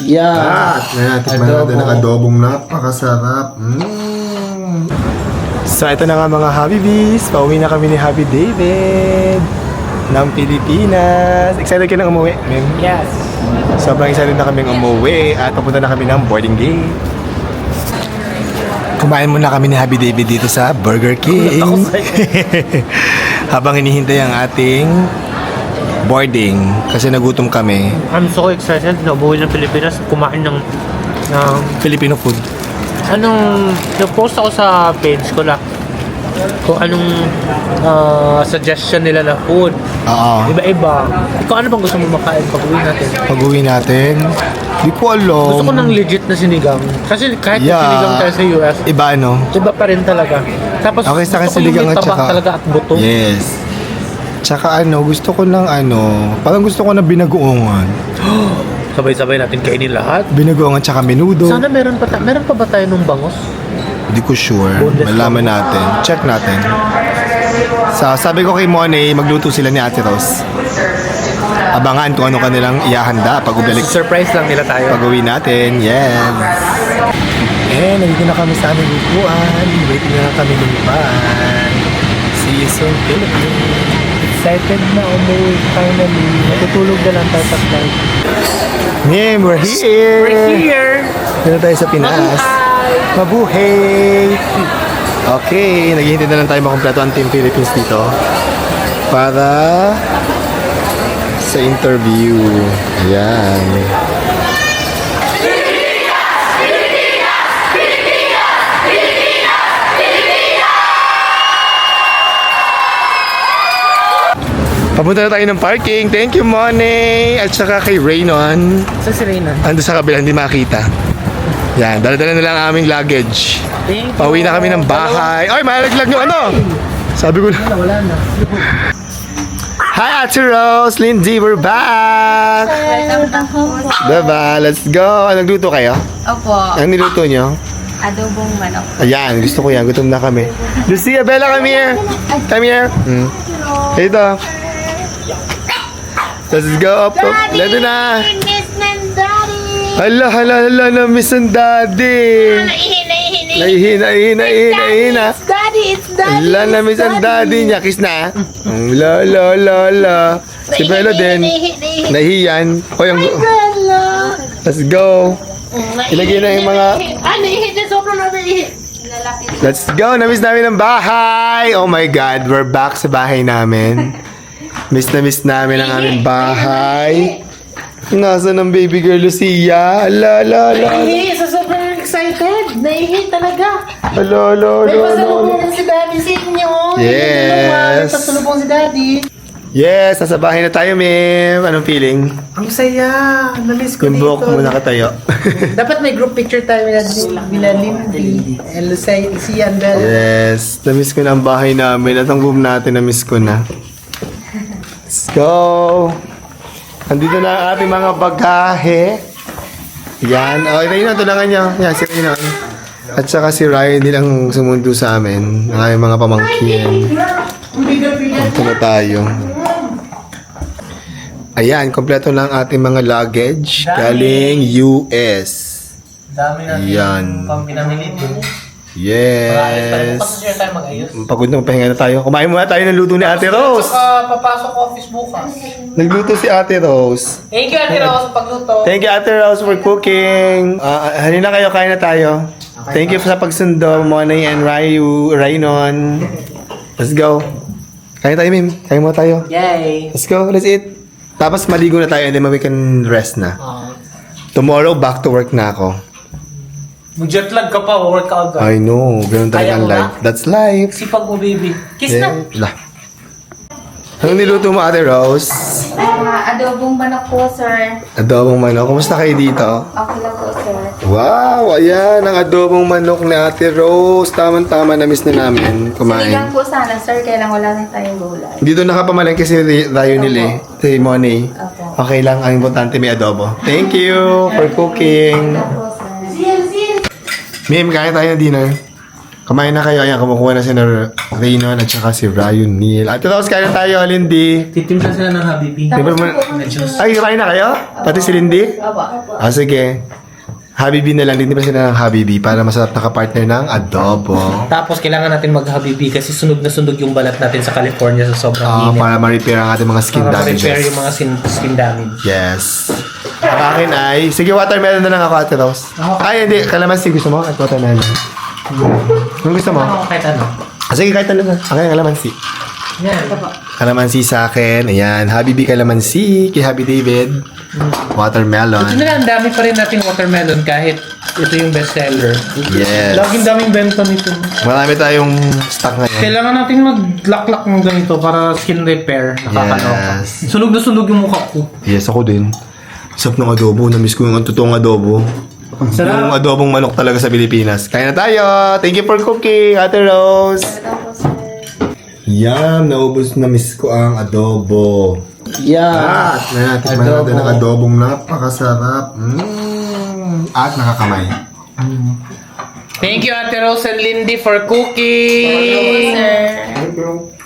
Yeah. Tikman natin ang adobong napakasarap. So ito na nga mga Habibis, pauwi na kami ni Happy David ng Pilipinas. Excited ka na umuwi, Mim? Yes. Sobrang excited na kami umuwi at papunta na kami ng boarding gate. Kumain muna kami ni Happy David dito sa Burger King. Habang hinihintay ang ating boarding kasi nagutom kami. I'm so excited na umuwi ng Pilipinas, kumain ng Filipino food. nag-post ako sa page ko na kung anong suggestion nila na food. Oo. Iba-iba. Ikaw ano bang gusto mo makain pag uwi natin? Pag-uwi natin, di ko alam. Gusto ko ng legit na sinigang. Kasi kahit Yeah. sinigang tayo sa US, Iba ano? iba pa rin talaga. Tapos Okay, sa akin gusto ko yung sinigang may at taba saka- talaga at buto. Yes. Tsaka gusto ko ng parang gusto ko ng binagoongan. Sabay-sabay natin kainin lahat. Binagoongan tsaka menudo. Sana meron pa ba tayo nung bangos? Hindi ko sure. Boneless Malaman natin. Check natin. Sabi ko kay Monay, magluto sila ni Ate Rose. Abangan kung ano kanilang iahanda pag ubalik. Surprise lang nila tayo. Pag-uwi natin. Yes. Nandito na kami sa aming upuan. Waiting na lang kami lumipan. See you soon, Philippines. Excited na umuwi finally. Natutulog na lang tayo sa flight. Mim, we're here! We're here! Dito tayo sa Pinas. Mabuhay! Okay, naghihintay na lang tayo makompleto ang Team Philippines dito para sa interview. Ayan. Papunta na tayo ng parking. Thank you, Money! At saka kay Raynon. Sa si Reyna. Ando sa kabila, hindi makita. Yan, dala-dala na lang ang aming luggage. Thank you. Pauwi na kami ng bahay. Ay, malaglag yung Sabi ko na. Wala na. Hi, Ate Rose! Lindsay, we're back! Diba? Let's go! Anong luto kayo? Opo, Ang niluto nyo? adobong manok. Ayan, gusto ko yan. Gutom na kami. Lucia, Bella, come here! Come here! Ito. Let's go up. Leto na! Miss ng daddy! Hala, na-miss ang daddy! Naihi na. Daddy, it's daddy! Ala, na-miss ang daddy niya. Kiss na. La. Si Bella din. Nahiyan. O, yung... Let's go. Ilagay na yung mga... Naihi na sobrang naihi. Let's go. Na-miss namin ang bahay. Oh my God. We're back sa bahay namin. Miss namin ang aming bahay. Nasaan ang baby girl Lucia? La. Naihi, sa sobrang excited. Naihi talaga. Ala. May pasalubong si daddy sa inyo. Yes. May pasalubong si daddy. Yes, nasa bahay na tayo, Mim. Anong feeling? Ang saya. Namiss ko Kumbok muna ka tayo. Dapat may group picture tayo nila Lindy. And Lucia and Bella. Yes, na-miss ko na ang bahay namin at ang room natin na-miss ko na. Let's go! Andito na ang ating mga bagahe. Yan. O, Raynon, tulangan niyo. Yan, si Raynon. At saka si Ryan din ang sumundo sa amin. Ang aming mga pamangkin. Ito na tayo. Ayan, kompleto na ang ating mga luggage. Galing US. Dami natin Yan. pang pinamili din. Yes. Pasok tayo mag-ayos. Pagod na, pahinga na tayo. Kumain muna tayo ng luto ni Ate Rose. Papasok office bukas. Nagluto si Ate Rose. Thank you, Ate Rose, sa pagluto. Thank you, Ate Rose, for cooking. Halina kayo, kain na tayo. Thank you sa pagsundo, Monay and Raynon. Let's go. Kain tayo, Mim. Kain mo tayo. Yay! Let's go, let's eat. Tapos maligo na tayo and then we can rest na. Tomorrow, back to work na ako. Mag-jet lag ka pa, work ka agad. I know, ganun talaga Kaya ang mo life. ba? That's life. Sipag mo, baby. Kiss na. Lah. Anong niluto mo, Ate Rose? Adobong manok po, sir. Adobong manok. Kumusta kayo dito? Okay lang po, sir. Wow! Ayan, ang adobong manok ni Ate Rose. Tama-tama, na-miss na namin Sinigang kumain. po sana, sir. Kaya lang wala na tayong gulay. Dito nakapamalengke si Rayonil eh. Si Money. Opo. Okay lang, ang importante may adobo. Thank you for cooking. Opo, sir. Mim, kain tayo ng dinner. Kumain na kayo. Ayan, kumukuha na si Raynon at saka si Ryan Neil. At tapos kain na tayo, Lindy. Titimpa sila ng Habibi. Di ba naman- Ay, kain na kayo? Pati si Lindy? Ah, sige. Habibi na lang. Lindy pa sila ng Habibi para masarap na kapartner ng adobo. Tapos kailangan natin mag-Habibi kasi sunog na sunog yung balat natin sa California sa sobrang Ah, init. para ma-repair ang ating mga skin Para ma-repair damages. yung mga skin damage. Yes. Ang akin ay... Sige, watermelon na lang ako, Ate Rose. Ay, hindi. Kalamansi. Gusto mo? At watermelon. Anong gusto mo? Ano, kahit ano. Ah, sige, kahit ano na. Akin, kalamansi. Yan. Kalamansi sa akin. Ayan. Habibi kalamansi. Kay Happy David. Watermelon. Ito na, ang dami pa rin nating watermelon kahit ito yung bestseller. Yes. Laging daming benta nito. Marami tayong stock ngayon. Kailangan natin maglaklak ng ganito para skin repair. Nakakaloka. Yes. Sunog na sunog yung mukha ko. Yes, ako din. Sarap ng adobo. Namiss ko yung totoong adobo. Sarap. Yung adobong manok talaga sa Pilipinas. Kain na tayo. Thank you for cooking, Ate Rose. Yum! Naubos na miss ko ang adobo. Yeah. At natikman natin ang adobong napakasarap. At nakakamay. Thank you, Ate Rose and Lindy, for cooking. Thank you.